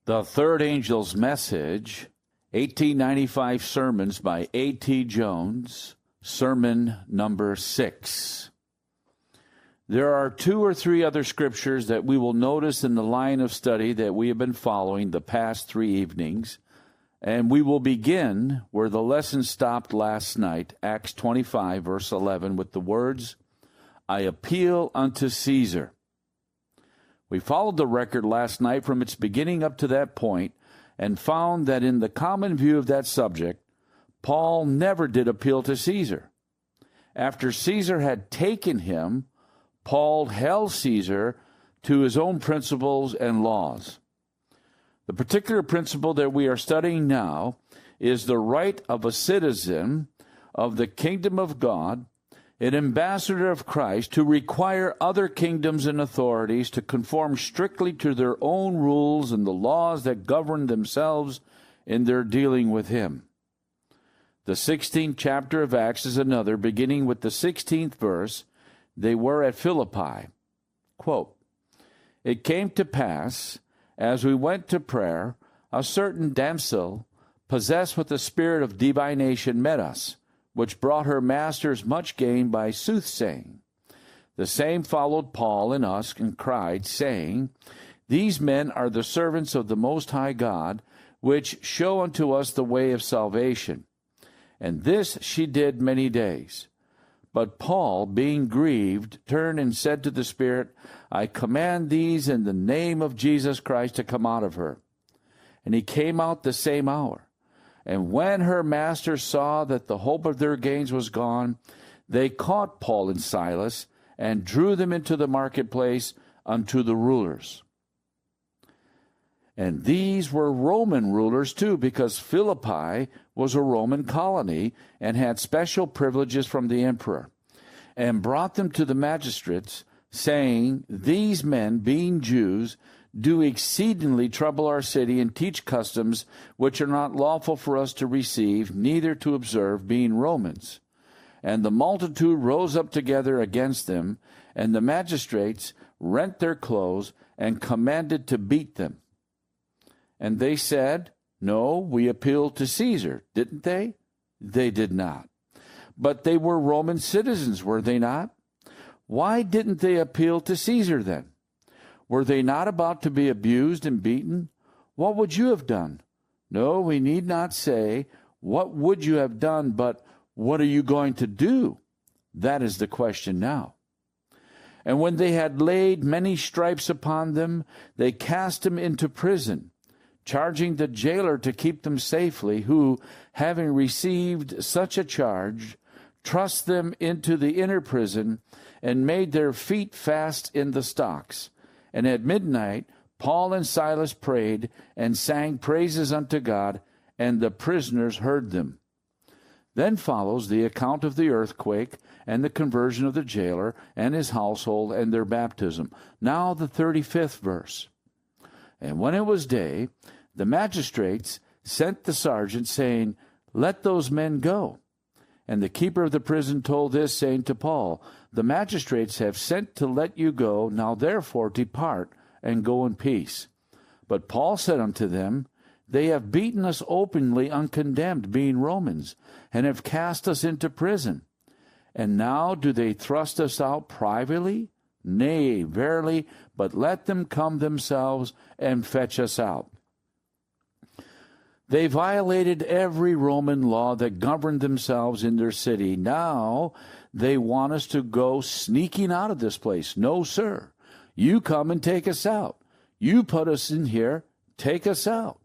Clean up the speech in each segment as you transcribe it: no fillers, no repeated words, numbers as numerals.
The Third Angel's Message, 1895 Sermons by A.T. Jones, Sermon number 6. There are 2 or 3 other scriptures that we will notice in the line of study that we have been following the past 3 evenings, and we will begin where the lesson stopped last night, Acts 25, verse 11, with the words, I appeal unto Caesar. We followed the record last night from its beginning up to that point and found that in the common view of that subject, Paul never did appeal to Caesar. After Caesar had taken him, Paul held Caesar to his own principles and laws. The particular principle that we are studying now is the right of a citizen of the kingdom of God, an ambassador of Christ, to require other kingdoms and authorities to conform strictly to their own rules and the laws that govern themselves in their dealing with him. The 16th chapter of Acts is another, beginning with the 16th verse. They were at Philippi. Quote, It came to pass, as we went to prayer, a certain damsel, possessed with the spirit of divination, met us, which brought her masters much gain by soothsaying. The same followed Paul and us, and cried, saying, These men are the servants of the Most High God, which show unto us the way of salvation. And this she did many days. But Paul, being grieved, turned and said to the Spirit, I command these in the name of Jesus Christ to come out of her. And he came out the same hour. And when her masters saw that the hope of their gains was gone, they caught Paul and Silas and drew them into the marketplace unto the rulers. And these were Roman rulers too, because Philippi was a Roman colony and had special privileges from the emperor, and brought them to the magistrates, saying, These men, being Jews, do exceedingly trouble our city, and teach customs which are not lawful for us to receive, neither to observe, being Romans. And the multitude rose up together against them, and the magistrates rent their clothes, and commanded to beat them. And they said, No, we appealed to Caesar, didn't they? They did not. But they were Roman citizens, were they not? Why didn't they appeal to Caesar then? Were they not about to be abused and beaten? What would you have done? No, we need not say, What would you have done, but what are you going to do? That is the question now. And when they had laid many stripes upon them, they cast them into prison, charging the jailer to keep them safely, who, having received such a charge, thrust them into the inner prison, and made their feet fast in the stocks. And at midnight Paul and Silas prayed, and sang praises unto God, and the prisoners heard them. Then follows the account of the earthquake, and the conversion of the jailer, and his household, and their baptism. Now the 35th verse. And when it was day, the magistrates sent the sergeant, saying, Let those men go. And the keeper of the prison told this, saying to Paul, The magistrates have sent to let you go. Now therefore depart, and go in peace. But Paul said unto them, They have beaten us openly uncondemned, being Romans, and have cast us into prison. And now do they thrust us out privately? Nay, verily, but let them come themselves and fetch us out. They violated every Roman law that governed themselves in their city. Now they want us to go sneaking out of this place. No, sir. You come and take us out. You put us in here. Take us out.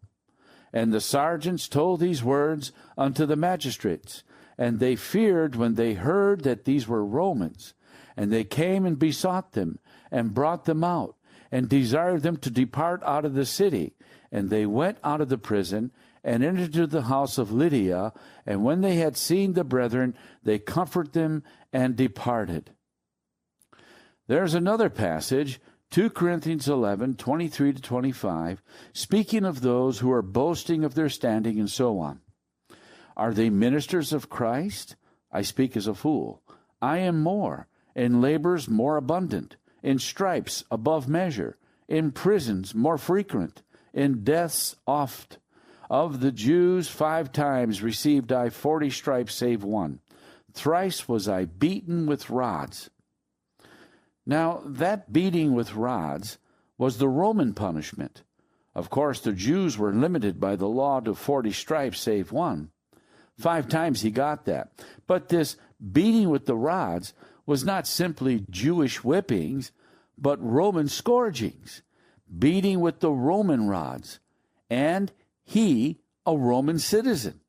And the sergeants told these words unto the magistrates. And they feared when they heard that these were Romans. And they came and besought them, and brought them out, and desired them to depart out of the city. And they went out of the prison, and entered into the house of Lydia, and when they had seen the brethren, they comforted them and departed. There's another passage, 2 Corinthians 11, 23 to 25, speaking of those who are boasting of their standing and so on. Are they ministers of Christ? I speak as a fool. I am more, in labors more abundant, in stripes above measure, in prisons more frequent, in deaths oft. Of the Jews 5 times received I 40 stripes save one. Thrice was I beaten with rods. Now, that beating with rods was the Roman punishment. Of course, the Jews were limited by the law to 40 stripes save one. 5 times he got that. But this beating with the rods was not simply Jewish whippings, but Roman scourgings, beating with the Roman rods, and he a Roman citizen.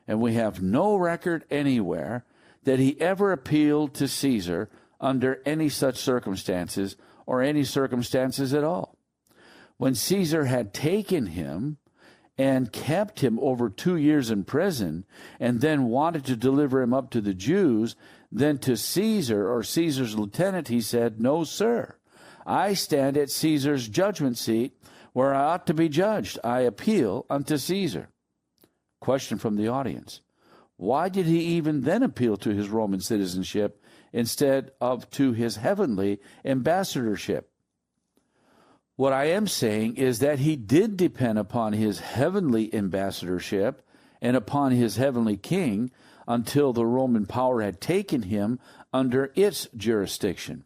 And we have no record anywhere that he ever appealed to Caesar under any such circumstances or any circumstances at all. When Caesar had taken him and kept him over 2 years in prison and then wanted to deliver him up to the Jews, then to Caesar or Caesar's lieutenant he said, "No, sir, I stand at Caesar's judgment seat where I ought to be judged. I appeal unto Caesar." Question from the audience: why did he even then appeal to his Roman citizenship instead of to his heavenly ambassadorship? What I am saying is that he did depend upon his heavenly ambassadorship and upon his heavenly king until the Roman power had taken him under its jurisdiction.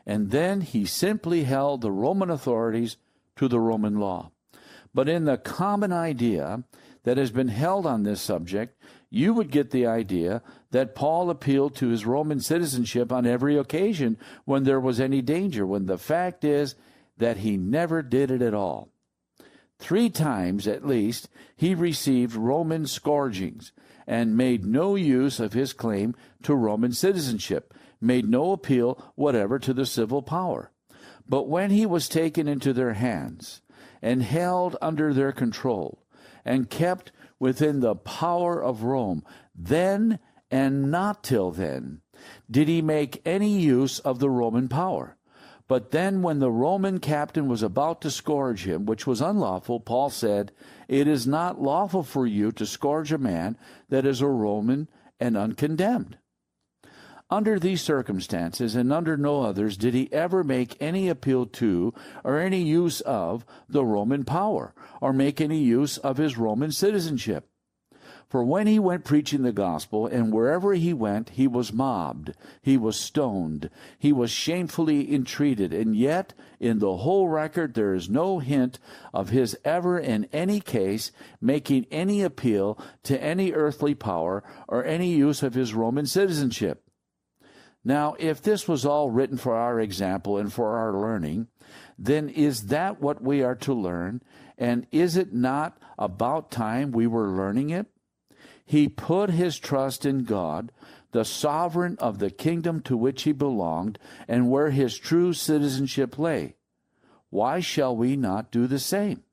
And then he simply held the Roman authorities to the Roman law. But in the common idea that has been held on this subject, you would get the idea that Paul appealed to his Roman citizenship on every occasion when there was any danger, when the fact is that he never did it at all. 3 times, at least, he received Roman scourgings and made no use of his claim to Roman citizenship, made no appeal whatever to the civil power. But when he was taken into their hands and held under their control and kept within the power of Rome, then and not till then did he make any use of the Roman power. But then when the Roman captain was about to scourge him, which was unlawful, Paul said, "It is not lawful for you to scourge a man that is a Roman and uncondemned." Under these circumstances, and under no others, did he ever make any appeal to or any use of the Roman power, or make any use of his Roman citizenship. For when he went preaching the gospel, and wherever he went, he was mobbed, he was stoned, he was shamefully entreated, and yet in the whole record there is no hint of his ever in any case making any appeal to any earthly power or any use of his Roman citizenship. Now, if this was all written for our example and for our learning, then is that what we are to learn? And is it not about time we were learning it? He put his trust in God, the sovereign of the kingdom to which he belonged, and where his true citizenship lay. Why shall we not do the same?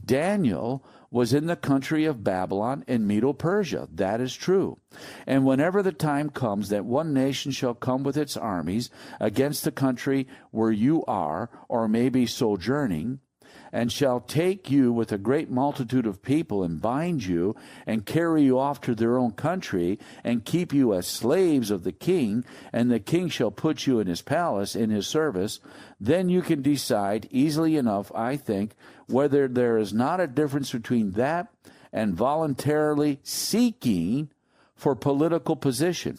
Daniel was in the country of Babylon and Medo-Persia. That is true. And whenever the time comes that one nation shall come with its armies against the country where you are, or may be sojourning, and shall take you with a great multitude of people and bind you and carry you off to their own country and keep you as slaves of the king, and the king shall put you in his palace in his service, then you can decide easily enough, I think, whether there is not a difference between that and voluntarily seeking for political position.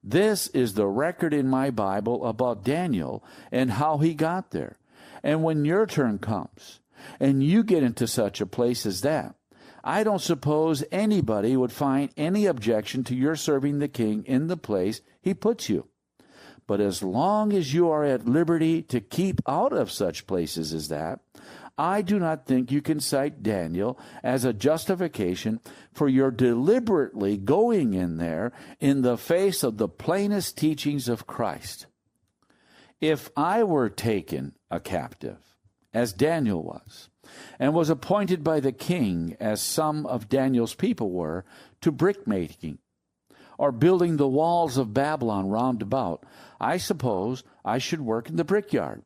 This is the record in my Bible about Daniel and how he got there. And when your turn comes and you get into such a place as that, I don't suppose anybody would find any objection to your serving the king in the place he puts you. But as long as you are at liberty to keep out of such places as that, I do not think you can cite Daniel as a justification for your deliberately going in there in the face of the plainest teachings of Christ. If I were taken a captive, as Daniel was, and was appointed by the king, as some of Daniel's people were, to brickmaking, or building the walls of Babylon round about, I suppose I should work in the brickyard.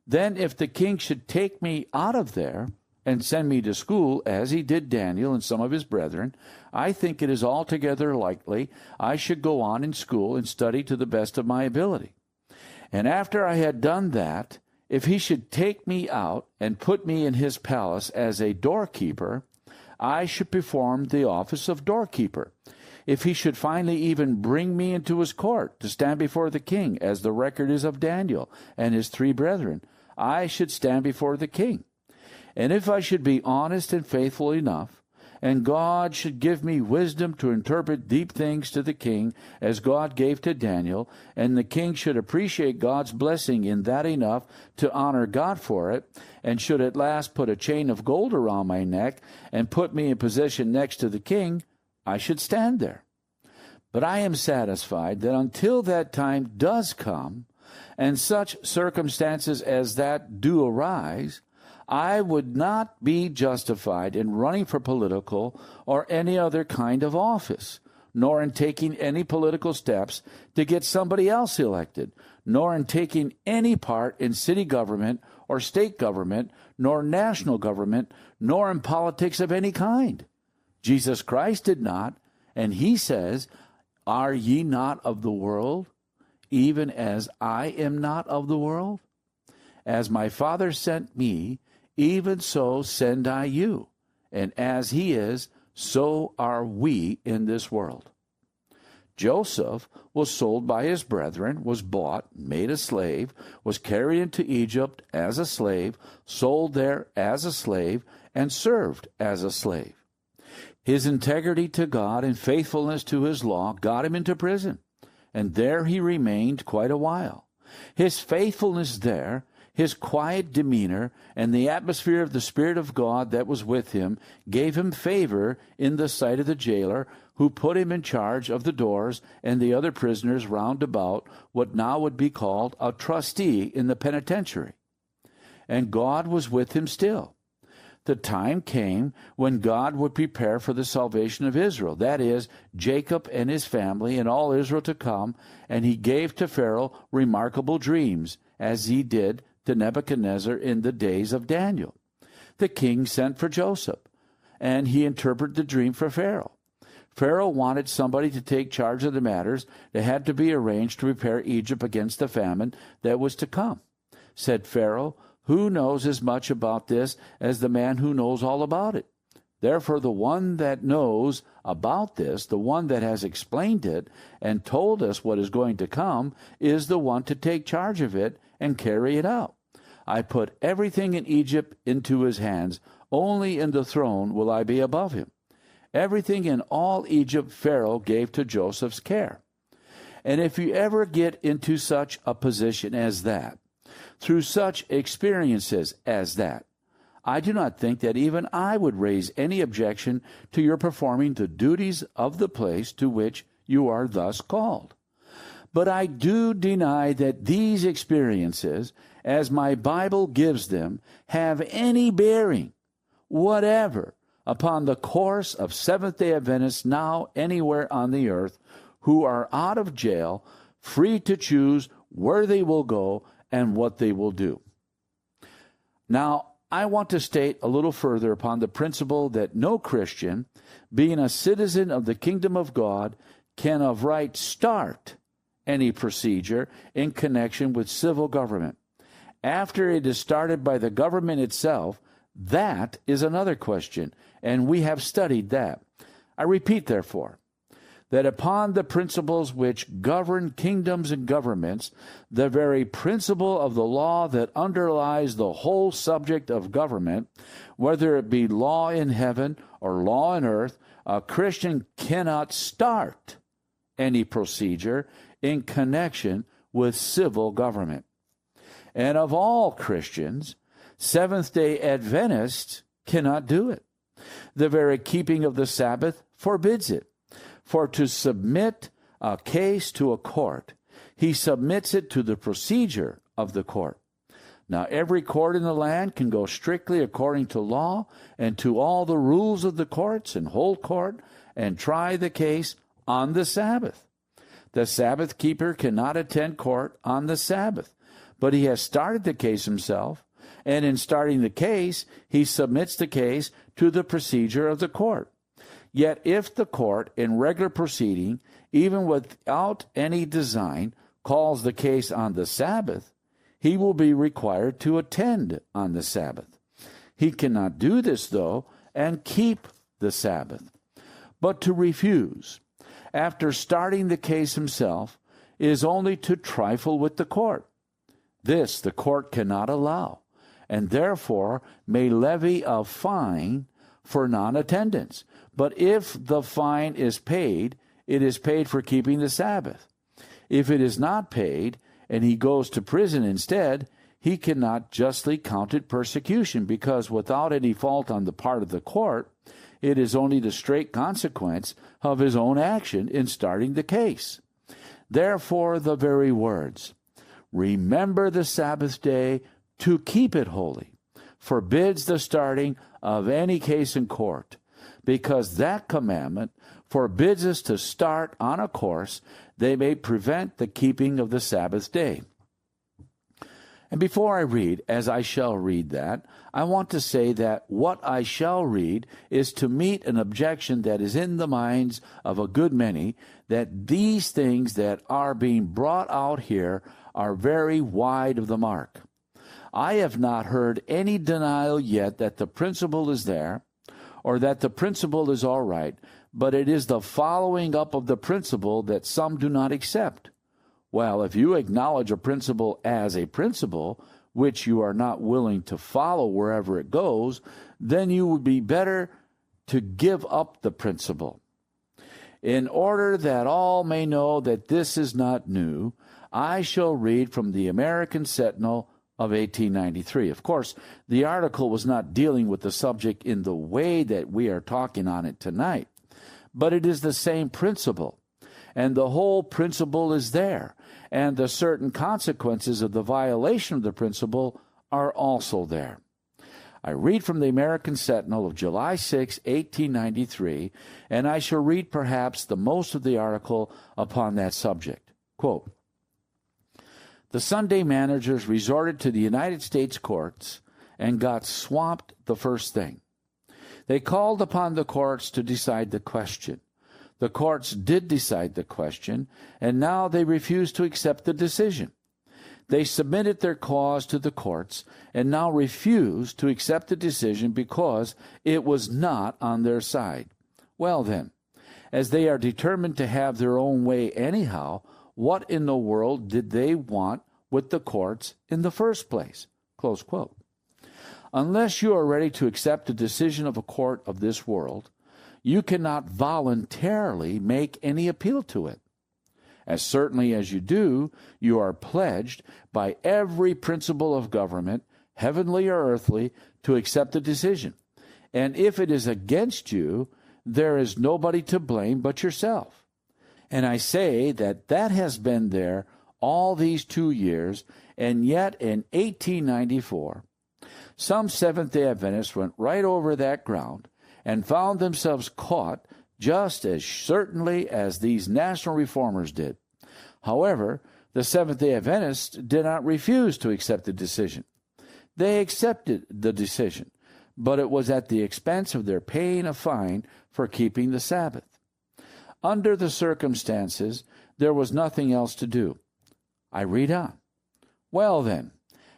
Then if the king should take me out of there and send me to school, as he did Daniel and some of his brethren, I think it is altogether likely I should go on in school and study to the best of my ability. And after I had done that, If he should take me out and put me in his palace as a doorkeeper, I should perform the office of doorkeeper. If he should finally even bring me into his court to stand before the king, as the record is of Daniel and his 3 brethren, I should stand before the king. And if I should be honest and faithful enough, and God should give me wisdom to interpret deep things to the king, as God gave to Daniel, and the king should appreciate God's blessing in that enough to honor God for it, and should at last put a chain of gold around my neck and put me in position next to the king, I should stand there. But I am satisfied that until that time does come, and such circumstances as that do arise, I would not be justified in running for political or any other kind of office, nor in taking any political steps to get somebody else elected, nor in taking any part in city government or state government, nor national government, nor in politics of any kind. Jesus Christ did not, and he says, "Are ye not of the world, even as I am not of the world? As my Father sent me, even so send I you. And as he is, so are we in this world." Joseph was sold by his brethren, was bought, made a slave, was carried into Egypt as a slave, sold there as a slave, and served as a slave. His integrity to God and faithfulness to his law got him into prison, and there he remained quite a while. His faithfulness there, his quiet demeanor, and the atmosphere of the Spirit of God that was with him gave him favor in the sight of the jailer, who put him in charge of the doors and the other prisoners round about, what now would be called a trustee in the penitentiary. And God was with him still. The time came when God would prepare for the salvation of Israel, that is, Jacob and his family and all Israel to come, and he gave to Pharaoh remarkable dreams, as he did to Nebuchadnezzar in the days of Daniel. The king sent for Joseph, and he interpreted the dream for Pharaoh. Pharaoh wanted somebody to take charge of the matters that had to be arranged to prepare Egypt against the famine that was to come. Said Pharaoh, "Who knows as much about this as the man who knows all about it?" Therefore, the one that knows about this, the one that has explained it and told us what is going to come, is the one to take charge of it and carry it out. I put everything in Egypt into his hands. Only in the throne will I be above him. Everything in all Egypt Pharaoh gave to Joseph's care. And if you ever get into such a position as that, through such experiences as that, I do not think that even I would raise any objection to your performing the duties of the place to which you are thus called. But I do deny that these experiences, as my Bible gives them, have any bearing whatever upon the course of Seventh-day Adventists now anywhere on the earth who are out of jail, free to choose where they will go and what they will do. Now, I want to state a little further upon the principle that no Christian, being a citizen of the kingdom of God, can of right start any procedure in connection with civil government. After it is started by the government itself, that is another question, and we have studied that. I repeat, therefore, that upon the principles which govern kingdoms and governments, the very principle of the law that underlies the whole subject of government, whether it be law in heaven or law on earth, a Christian cannot start any procedure in connection with civil government. And of all Christians, Seventh-day Adventists cannot do it. The very keeping of the Sabbath forbids it. For to submit a case to a court, he submits it to the procedure of the court. Now, every court in the land can go strictly according to law and to all the rules of the courts and hold court and try the case on the Sabbath. The Sabbath keeper cannot attend court on the Sabbath, but he has started the case himself, and in starting the case, he submits the case to the procedure of the court. Yet if the court, in regular proceeding, even without any design, calls the case on the Sabbath, he will be required to attend on the Sabbath. He cannot do this, though, and keep the Sabbath. But to refuse, after starting the case himself, is only to trifle with the court. This the court cannot allow, and therefore may levy a fine for non-attendance. But if the fine is paid, it is paid for keeping the Sabbath. If it is not paid, and he goes to prison instead, he cannot justly count it persecution, because without any fault on the part of the court, it is only the straight consequence of his own action in starting the case. Therefore, the very words, "Remember the Sabbath day to keep it holy," forbids the starting of any case in court, because that commandment forbids us to start on a course they may prevent the keeping of the Sabbath day. And before I read, as I shall read that, I want to say that what I shall read is to meet an objection that is in the minds of a good many, that these things that are being brought out here are very wide of the mark. I have not heard any denial yet that the principle is there, or that the principle is all right, but it is the following up of the principle that some do not accept. Well, if you acknowledge a principle as a principle, which you are not willing to follow wherever it goes, then you would be better to give up the principle. In order that all may know that this is not new, I shall read from the American Sentinel of 1893. Of course, the article was not dealing with the subject in the way that we are talking on it tonight, but it is the same principle, and the whole principle is there, and the certain consequences of the violation of the principle are also there. I read from the American Sentinel of July 6, 1893, and I shall read perhaps the most of the article upon that subject. Quote, "The Sunday managers resorted to the United States courts and got swamped the first thing. They called upon the courts to decide the question. The courts did decide the question, and now they refuse to accept the decision. They submitted their cause to the courts, and now refuse to accept the decision because it was not on their side. Well then, as they are determined to have their own way anyhow, what in the world did they want with the courts in the first place?" Close quote. Unless you are ready to accept the decision of a court of this world, you cannot voluntarily make any appeal to it. As certainly as you do, you are pledged by every principle of government, heavenly or earthly, to accept the decision. And if it is against you, there is nobody to blame but yourself. And I say that has been there all these 2 years, and yet in 1894, some Seventh-day Adventists went right over that ground and found themselves caught just as certainly as these national reformers did. However, the Seventh-day Adventists did not refuse to accept the decision. They accepted the decision, but it was at the expense of their paying a fine for keeping the Sabbath. Under the circumstances, there was nothing else to do. I read on. Well then,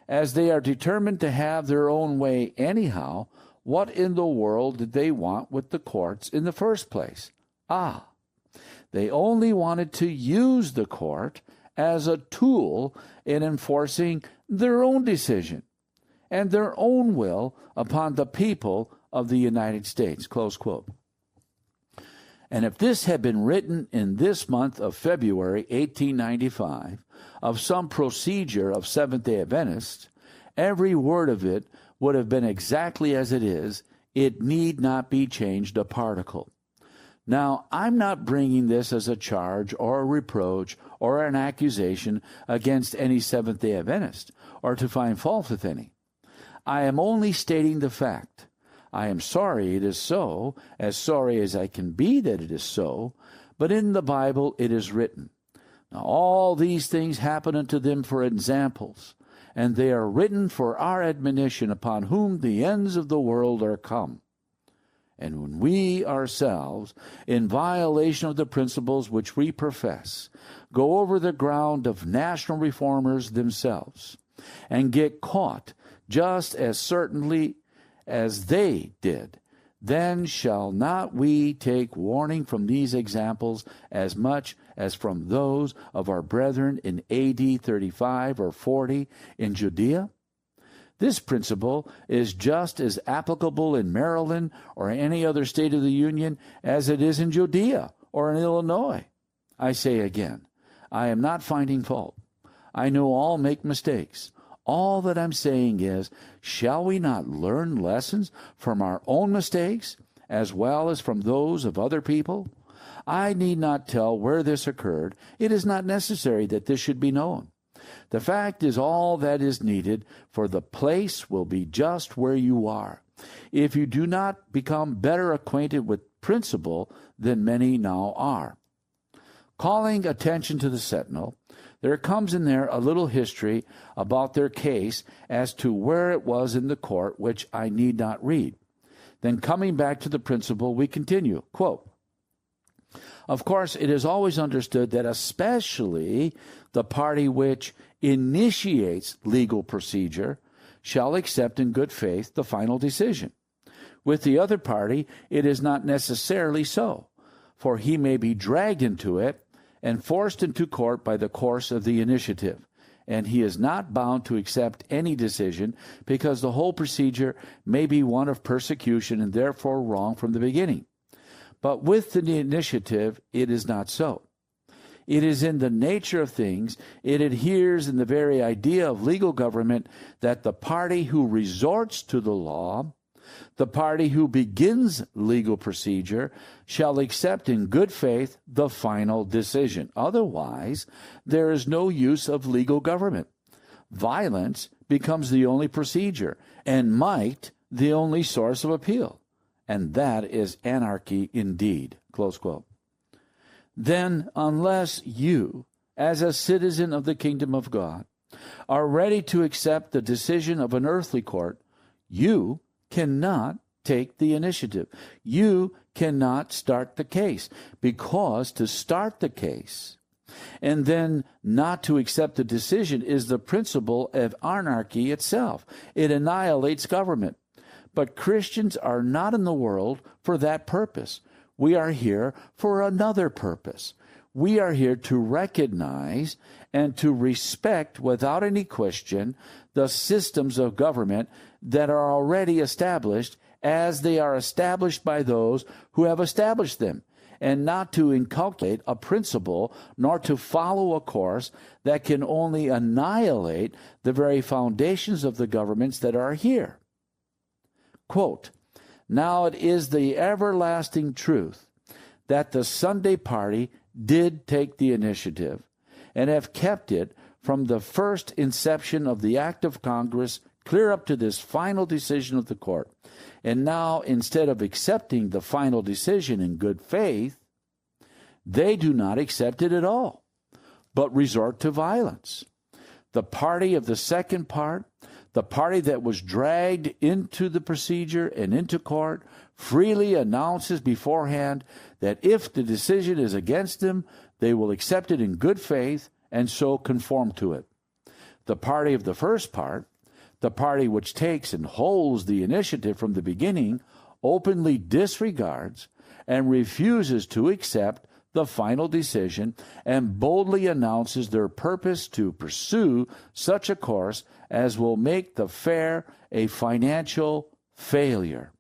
as they are determined to have their own way anyhow, what in the world did they want with the courts in the first place? They only wanted to use the court as a tool in enforcing their own decision and their own will upon the people of the United States. Close quote. And if this had been written in this month of February 1895 of some procedure of Seventh-day Adventists, every word of it would have been exactly as it is. It need not be changed a particle. Now, I'm not bringing this as a charge or a reproach or an accusation against any Seventh-day Adventist or to find fault with any. I am only stating the fact. I am sorry it is so, as sorry as I can be that it is so, but in the Bible it is written, "Now all these things happen unto them for examples, and they are written for our admonition, upon whom the ends of the world are come." And when we ourselves, in violation of the principles which we profess, go over the ground of national reformers themselves, and get caught just as certainly as they did, then shall not we take warning from these examples as much as from those of our brethren in AD 35 or 40 in Judea? This principle is just as applicable in Maryland or any other state of the Union as it is in Judea or in Illinois. I say again, I am not finding fault. I know all make mistakes. All that I'm saying is, shall we not learn lessons from our own mistakes as well as from those of other people? I need not tell where this occurred. It is not necessary that this should be known. The fact is all that is needed, for the place will be just where you are, if you do not become better acquainted with principle than many now are. Calling attention to the Sentinel, there comes in there a little history about their case as to where it was in the court, which I need not read. Then coming back to the principle, we continue, quote, of course, it is always understood that especially the party which initiates legal procedure shall accept in good faith the final decision. With the other party, it is not necessarily so, for he may be dragged into it and forced into court by the course of the initiative, and he is not bound to accept any decision because the whole procedure may be one of persecution and therefore wrong from the beginning. But with the initiative, it is not so. It is in the nature of things, it adheres in the very idea of legal government that the party who resorts to the law, the party who begins legal procedure, shall accept in good faith the final decision. Otherwise, there is no use of legal government. Violence becomes the only procedure, and might the only source of appeal. And that is anarchy indeed. Close quote. Then, unless you, as a citizen of the kingdom of God, are ready to accept the decision of an earthly court, you cannot take the initiative. You cannot start the case, because to start the case and then not to accept the decision is the principle of anarchy itself. It annihilates government. But Christians are not in the world for that purpose. We are here for another purpose. We are here to recognize and to respect without any question the systems of government that are already established as they are established by those who have established them, and not to inculcate a principle nor to follow a course that can only annihilate the very foundations of the governments that are here. Quote, now it is the everlasting truth that the Sunday party did take the initiative and have kept it from the first inception of the act of Congress clear up to this final decision of the court. And now, instead of accepting the final decision in good faith, they do not accept it at all, but resort to violence. The party of the second part, the party that was dragged into the procedure and into court, freely announces beforehand that if the decision is against them, they will accept it in good faith and so conform to it. The party of the first part, the party which takes and holds the initiative from the beginning, openly disregards and refuses to accept the final decision and boldly announces their purpose to pursue such a course as will make the fair a financial failure.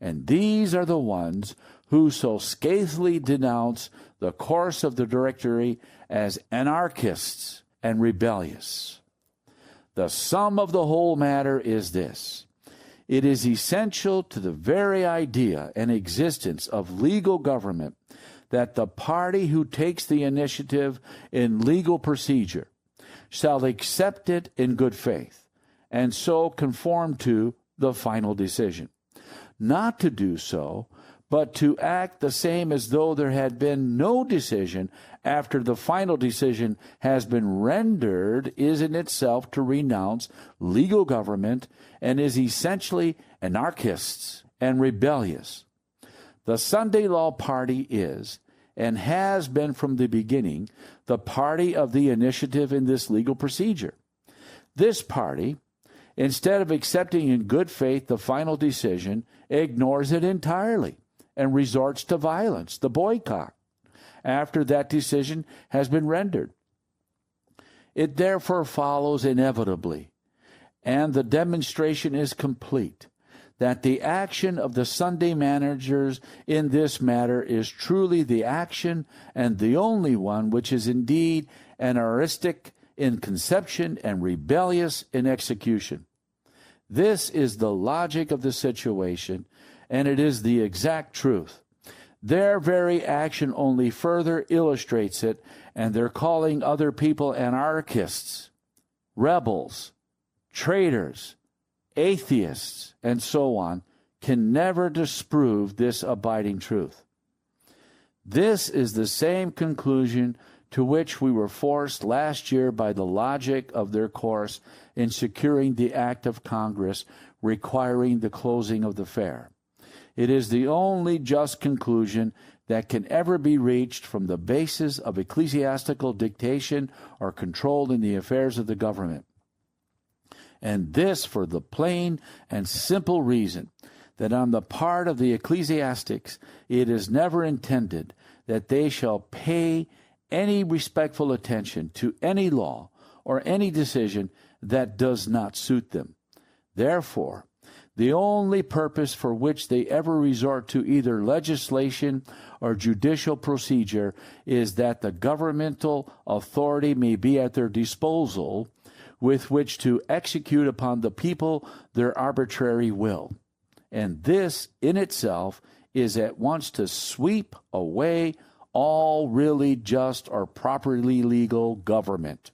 And these are the ones who so scathingly denounce the course of the Directory as anarchists and rebellious. The sum of the whole matter is this: it is essential to the very idea and existence of legal government that the party who takes the initiative in legal procedure shall accept it in good faith, and so conform to the final decision. Not to do so, but to act the same as though there had been no decision after the final decision has been rendered, is in itself to renounce legal government and is essentially anarchists and rebellious. The Sunday Law Party is, and has been from the beginning, the party of the initiative in this legal procedure. This party, instead of accepting in good faith the final decision, ignores it entirely and resorts to violence, the boycott, after that decision has been rendered. It therefore follows inevitably, and the demonstration is complete, that the action of the Sunday managers in this matter is truly the action and the only one which is indeed anarchistic in conception and rebellious in execution. This is the logic of the situation, and it is the exact truth. Their very action only further illustrates it, and they're calling other people anarchists, rebels, traitors, atheists, and so on, can never disprove this abiding truth. This is the same conclusion to which we were forced last year by the logic of their course in securing the act of Congress requiring the closing of the fair. It is the only just conclusion that can ever be reached from the basis of ecclesiastical dictation or control in the affairs of the government. And this for the plain and simple reason that on the part of the ecclesiastics it is never intended that they shall pay any respectful attention to any law or any decision that does not suit them. Therefore, the only purpose for which they ever resort to either legislation or judicial procedure is that the governmental authority may be at their disposal with which to execute upon the people their arbitrary will. And this in itself is at once to sweep away all really just or properly legal government.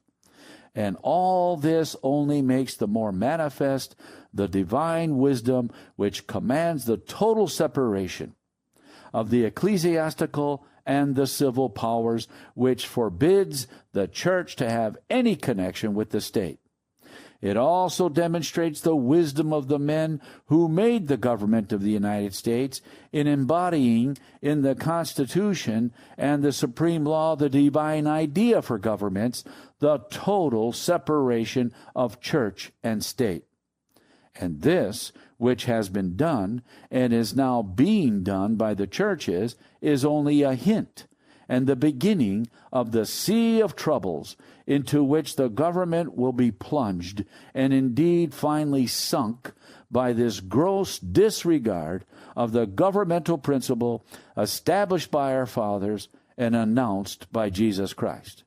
And all this only makes the more manifest the divine wisdom which commands the total separation of the ecclesiastical and the civil powers, which forbids the church to have any connection with the state. It also demonstrates the wisdom of the men who made the government of the United States in embodying in the Constitution and the supreme law the divine idea for governments, the total separation of church and state. And this, which has been done and is now being done by the churches, is only a hint and the beginning of the sea of troubles into which the government will be plunged and indeed finally sunk by this gross disregard of the governmental principle established by our fathers and announced by Jesus Christ.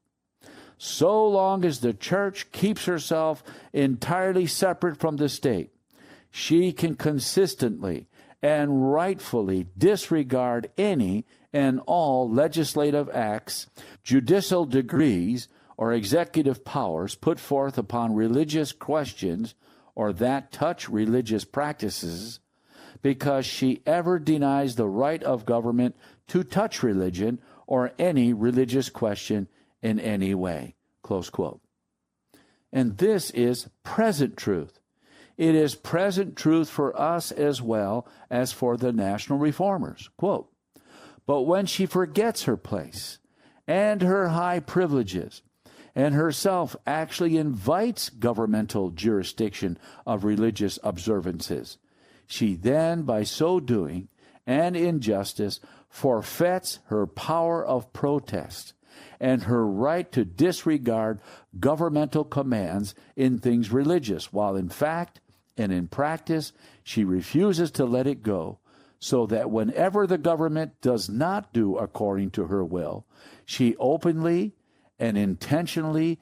So long as the church keeps herself entirely separate from the state, she can consistently and rightfully disregard any and all legislative acts, judicial decrees, or executive powers put forth upon religious questions or that touch religious practices, because she ever denies the right of government to touch religion or any religious question in any way. Close quote. And this is present truth. It is present truth for us as well as for the national reformers. Quote, but when she forgets her place and her high privileges and herself actually invites governmental jurisdiction of religious observances, she then, by so doing and injustice, forfeits her power of protest and her right to disregard governmental commands in things religious, while in fact and in practice she refuses to let it go, so that whenever the government does not do according to her will, she openly and intentionally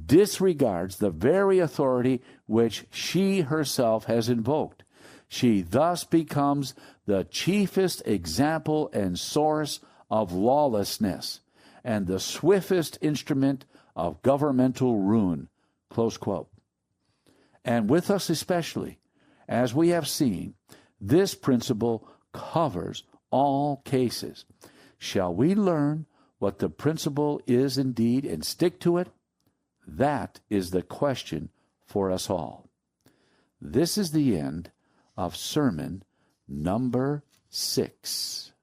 disregards the very authority which she herself has invoked. She thus becomes the chiefest example and source of lawlessness and the swiftest instrument of governmental ruin. Close quote. And with us especially, as we have seen, this principle covers all cases. Shall we learn what the principle is indeed and stick to it? That is the question for us all. This is the end of sermon number 6.